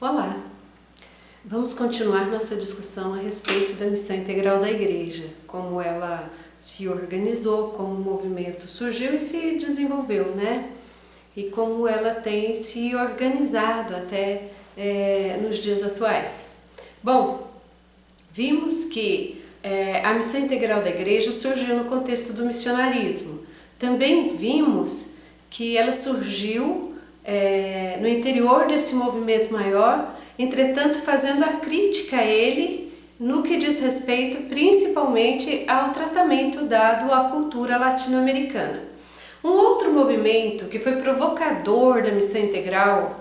Olá! Vamos continuar nossa discussão a respeito da missão integral da Igreja, como ela se organizou, como o movimento surgiu e se desenvolveu, né? E como ela tem se organizado até nos dias atuais. Bom, vimos que a missão integral da Igreja surgiu no contexto do missionarismo. Também vimos que ela surgiu no interior desse movimento maior, entretanto fazendo a crítica a ele no que diz respeito principalmente ao tratamento dado à cultura latino-americana. Um outro movimento que foi provocador da missão integral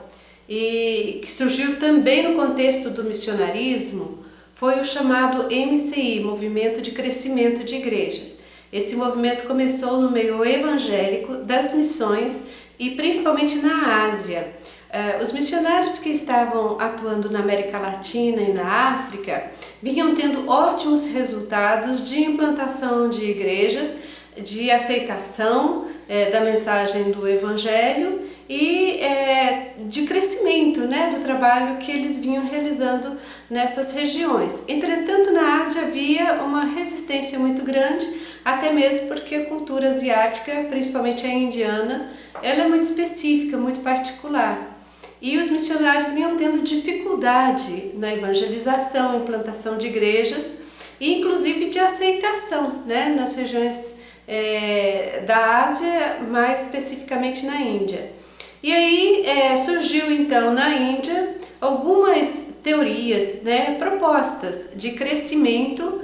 e que surgiu também no contexto do missionarismo foi o chamado MCI, Movimento de Crescimento de Igrejas. Esse movimento começou no meio evangélico das missões e principalmente na Ásia. Os missionários que estavam atuando na América Latina e na África vinham tendo ótimos resultados de implantação de igrejas, de aceitação da mensagem do Evangelho e de crescimento, né, do trabalho que eles vinham realizando nessas regiões. Entretanto, na Ásia havia uma resistência muito grande, até mesmo porque a cultura asiática, principalmente a indiana, ela é muito específica, muito particular. E os missionários vinham tendo dificuldade na evangelização, implantação de igrejas e inclusive de aceitação, né, nas regiões da Ásia, mais especificamente na Índia. E aí surgiu então na Índia algumas teorias, né, propostas de crescimento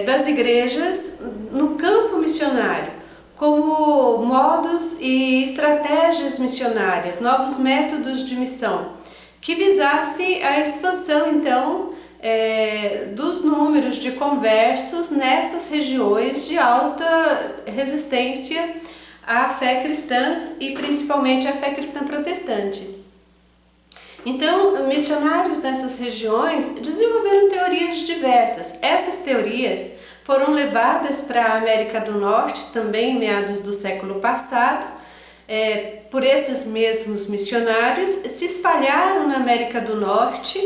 das igrejas no campo missionário, como modos e estratégias missionárias, novos métodos de missão, que visasse a expansão então dos números de conversos nessas regiões de alta resistência à fé cristã e principalmente à fé cristã protestante. Então, missionários nessas regiões desenvolveram teorias diversas. Essas teorias foram levadas para a América do Norte, também em meados do século passado, por esses mesmos missionários, se espalharam na América do Norte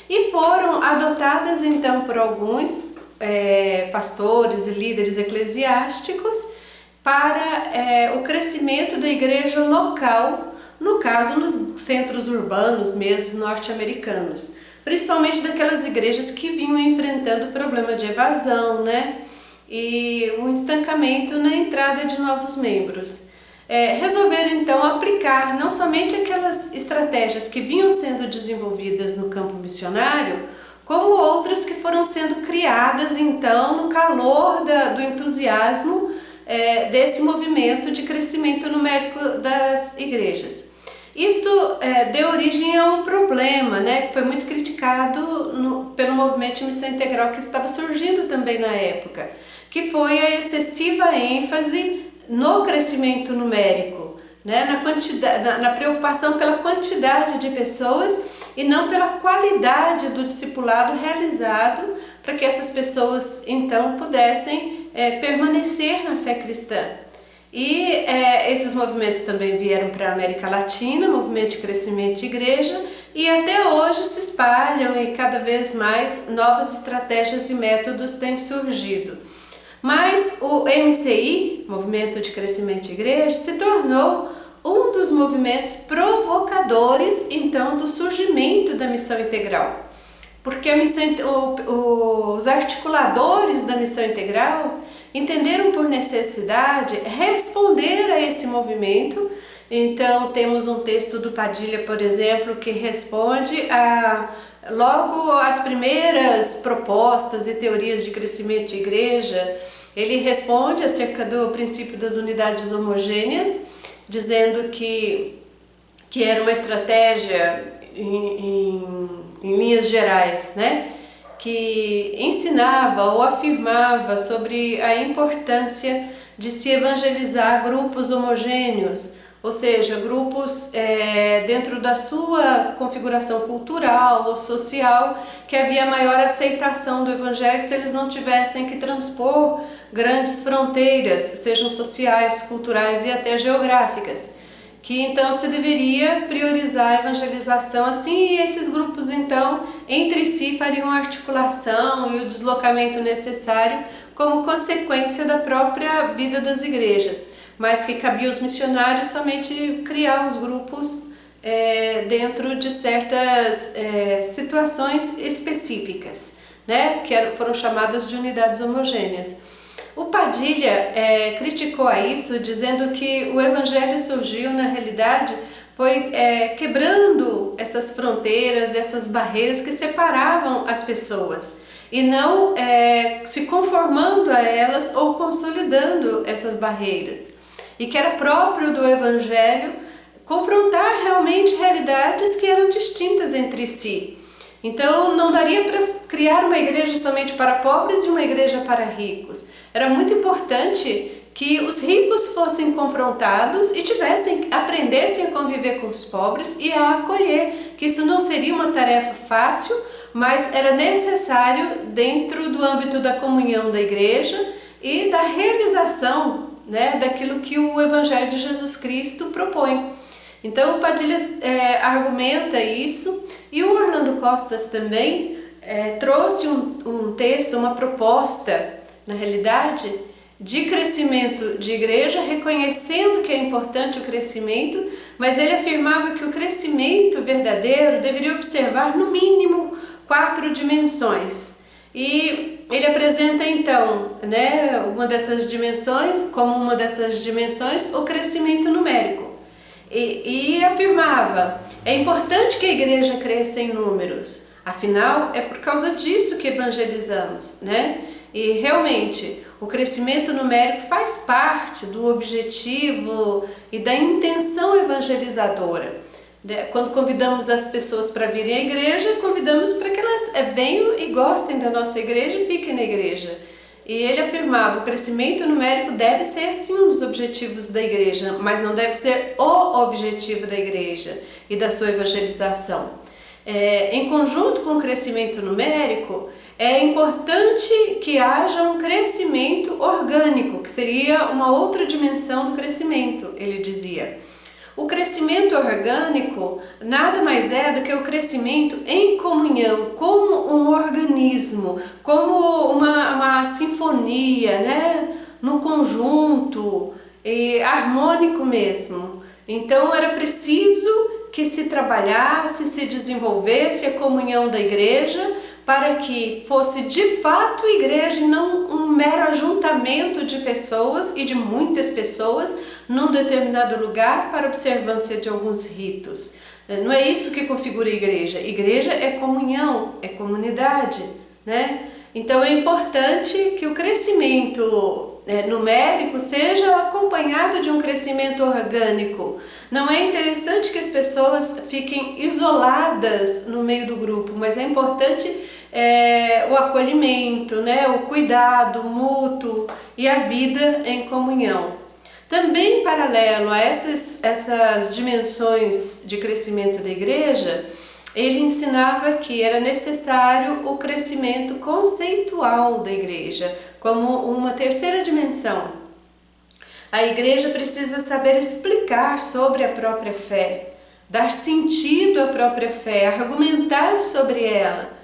e foram adotadas então por alguns pastores e líderes eclesiásticos para o crescimento da igreja local, no caso nos centros urbanos mesmo norte-americanos, principalmente daquelas igrejas que vinham enfrentando problema de evasão, né, e um estancamento na entrada de novos membros. Resolveram então aplicar não somente aquelas estratégias que vinham sendo desenvolvidas no campo missionário, como outras que foram sendo criadas então no calor do entusiasmo desse movimento de crescimento numérico das igrejas. Isto deu origem a um problema, né, que foi muito criticado pelo movimento de missão integral que estava surgindo também na época, que foi a excessiva ênfase no crescimento numérico, né, na preocupação pela quantidade de pessoas e não pela qualidade do discipulado realizado para que essas pessoas então pudessem permanecer na fé cristã. E esses movimentos também vieram para a América Latina, movimento de crescimento de igreja, e até hoje se espalham e cada vez mais novas estratégias e métodos têm surgido. Mas o MCI, Movimento de Crescimento de Igreja, se tornou um dos movimentos provocadores então do surgimento da missão integral. Porque os articuladores da missão integral entenderam por necessidade responder a esse movimento. Então temos um texto do Padilha, por exemplo, que responde logo as primeiras propostas e teorias de crescimento de igreja. Ele responde acerca do princípio das unidades homogêneas, dizendo que era uma estratégia em linhas gerais, né, que ensinava ou afirmava sobre a importância de se evangelizar grupos homogêneos, ou seja, grupos dentro da sua configuração cultural ou social, que havia maior aceitação do evangelho se eles não tivessem que transpor grandes fronteiras, sejam sociais, culturais e até geográficas, que então se deveria priorizar a evangelização assim, e esses grupos então entre si fariam a articulação e o deslocamento necessário como consequência da própria vida das igrejas, mas que cabia aos missionários somente criar os grupos dentro de certas situações específicas, né, que foram chamadas de unidades homogêneas. O Padilha criticou a isso, dizendo que o Evangelho surgiu, na realidade, foi quebrando essas fronteiras, essas barreiras que separavam as pessoas, e não se conformando a elas ou consolidando essas barreiras. E que era próprio do Evangelho confrontar realmente realidades que eram distintas entre si. Então não daria para criar uma igreja somente para pobres e uma igreja para ricos. Era muito importante que os ricos fossem confrontados e aprendessem a conviver com os pobres e a acolher, que isso não seria uma tarefa fácil, mas era necessário dentro do âmbito da comunhão da igreja e da realização, né, daquilo que o Evangelho de Jesus Cristo propõe. Então o Padilha argumenta isso, e o Orlando Costas também trouxe um texto, uma proposta, na realidade, de crescimento de igreja, reconhecendo que é importante o crescimento, mas ele afirmava que o crescimento verdadeiro deveria observar no mínimo 4 dimensões. E ele apresenta então, né, como uma dessas dimensões, o crescimento numérico. E afirmava, é importante que a igreja cresça em números, afinal é por causa disso que evangelizamos, né? E realmente o crescimento numérico faz parte do objetivo e da intenção evangelizadora. Quando convidamos as pessoas para virem à igreja, convidamos para que elas venham e gostem da nossa igreja e fiquem na igreja. E ele afirmava, o crescimento numérico deve ser sim um dos objetivos da igreja, mas não deve ser o objetivo da igreja e da sua evangelização. Em conjunto com o crescimento numérico, é importante que haja um crescimento orgânico, que seria uma outra dimensão do crescimento, ele dizia. O crescimento orgânico nada mais é do que o crescimento em comunhão, como um organismo, como uma sinfonia, né? No conjunto, harmônico mesmo. Então era preciso que se trabalhasse, se desenvolvesse a comunhão da igreja, para que fosse de fato igreja e não um mero ajuntamento de pessoas e de muitas pessoas num determinado lugar para observância de alguns ritos. Não é isso que configura a igreja. Igreja é comunhão, é comunidade, né? Então é importante que o crescimento numérico seja acompanhado de um crescimento orgânico. Não é interessante que as pessoas fiquem isoladas no meio do grupo, mas é importante o acolhimento, né? O cuidado mútuo e a vida em comunhão. Também paralelo a essas dimensões de crescimento da igreja, ele ensinava que era necessário o crescimento conceitual da igreja, como uma terceira dimensão. A igreja precisa saber explicar sobre a própria fé, dar sentido à própria fé, argumentar sobre ela.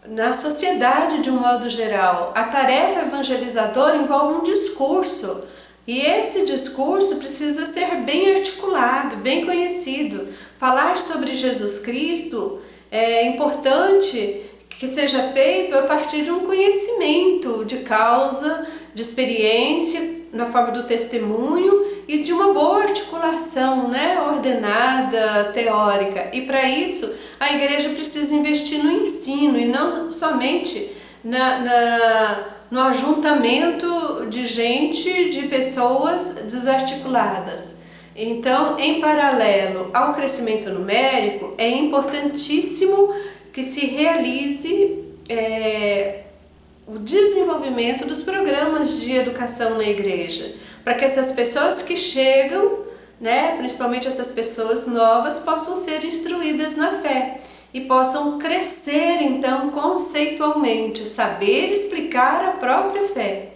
Na sociedade, de um modo geral, a tarefa evangelizadora envolve um discurso, e esse discurso precisa ser bem articulado, bem conhecido. Falar sobre Jesus Cristo é importante que seja feito a partir de um conhecimento de causa, de experiência, na forma do testemunho e de uma boa articulação, né, ordenada, teórica. E para isso a igreja precisa investir no ensino e não somente no ajuntamento de gente, de pessoas desarticuladas. Então, em paralelo ao crescimento numérico, é importantíssimo que se realize o desenvolvimento dos programas de educação na igreja, para que essas pessoas que chegam, né, principalmente essas pessoas novas, possam ser instruídas na fé e possam crescer então conceitualmente, saber explicar a própria fé.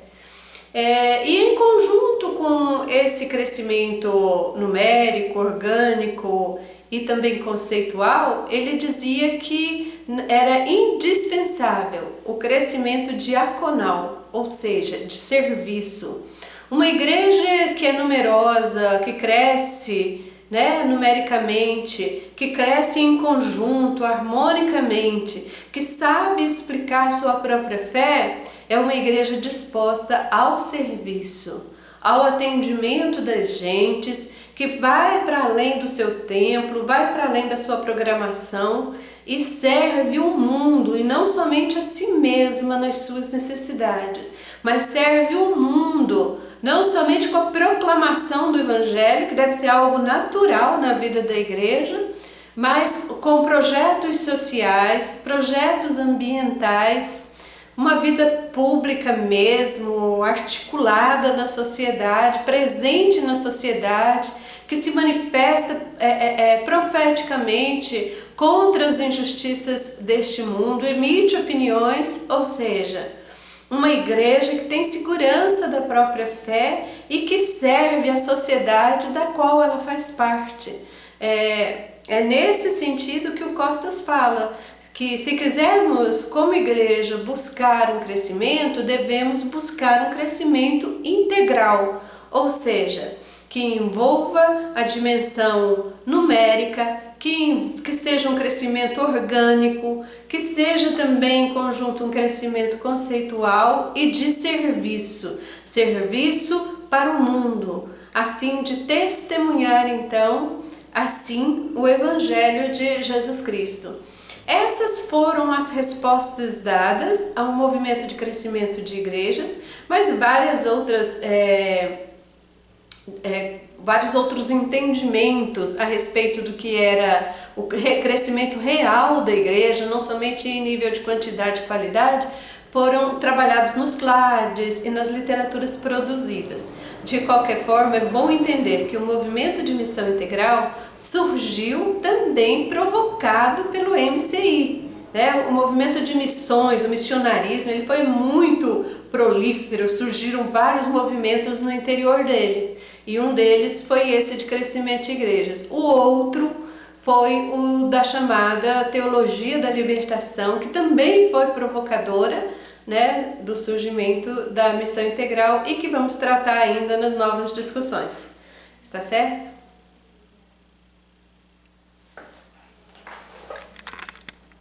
E em conjunto com esse crescimento numérico, orgânico e também conceitual, ele dizia que era indispensável o crescimento diaconal, ou seja, de serviço. Uma igreja que é numerosa, que cresce, né, numericamente, que cresce em conjunto, harmonicamente, que sabe explicar sua própria fé, é uma igreja disposta ao serviço, ao atendimento das gentes, que vai para além do seu templo, vai para além da sua programação e serve o mundo, e não somente a si mesma nas suas necessidades, mas serve o mundo, não somente com a proclamação do Evangelho, que deve ser algo natural na vida da igreja, mas com projetos sociais, projetos ambientais, uma vida pública mesmo, articulada na sociedade, presente na sociedade, que se manifesta profeticamente contra as injustiças deste mundo, emite opiniões, ou seja, uma igreja que tem segurança da própria fé e que serve a sociedade da qual ela faz parte. É nesse sentido que o Costas fala, que se quisermos, como igreja, buscar um crescimento, devemos buscar um crescimento integral, ou seja, que envolva a dimensão numérica, que seja um crescimento orgânico, que seja também em conjunto um crescimento conceitual e de serviço, serviço para o mundo, a fim de testemunhar então, assim, o Evangelho de Jesus Cristo. Essas foram as respostas dadas ao movimento de crescimento de igrejas, mas vários outros entendimentos a respeito do que era o crescimento real da igreja, não somente em nível de quantidade e qualidade, foram trabalhados nos clades e nas literaturas produzidas. De qualquer forma, é bom entender que o movimento de missão integral surgiu também provocado pelo MCI. O movimento de missões, o missionarismo, ele foi muito prolífero, surgiram vários movimentos no interior dele. E um deles foi esse de crescimento de igrejas. O outro foi o da chamada teologia da libertação, que também foi provocadora, do surgimento da missão integral e que vamos tratar ainda nas novas discussões. Está certo?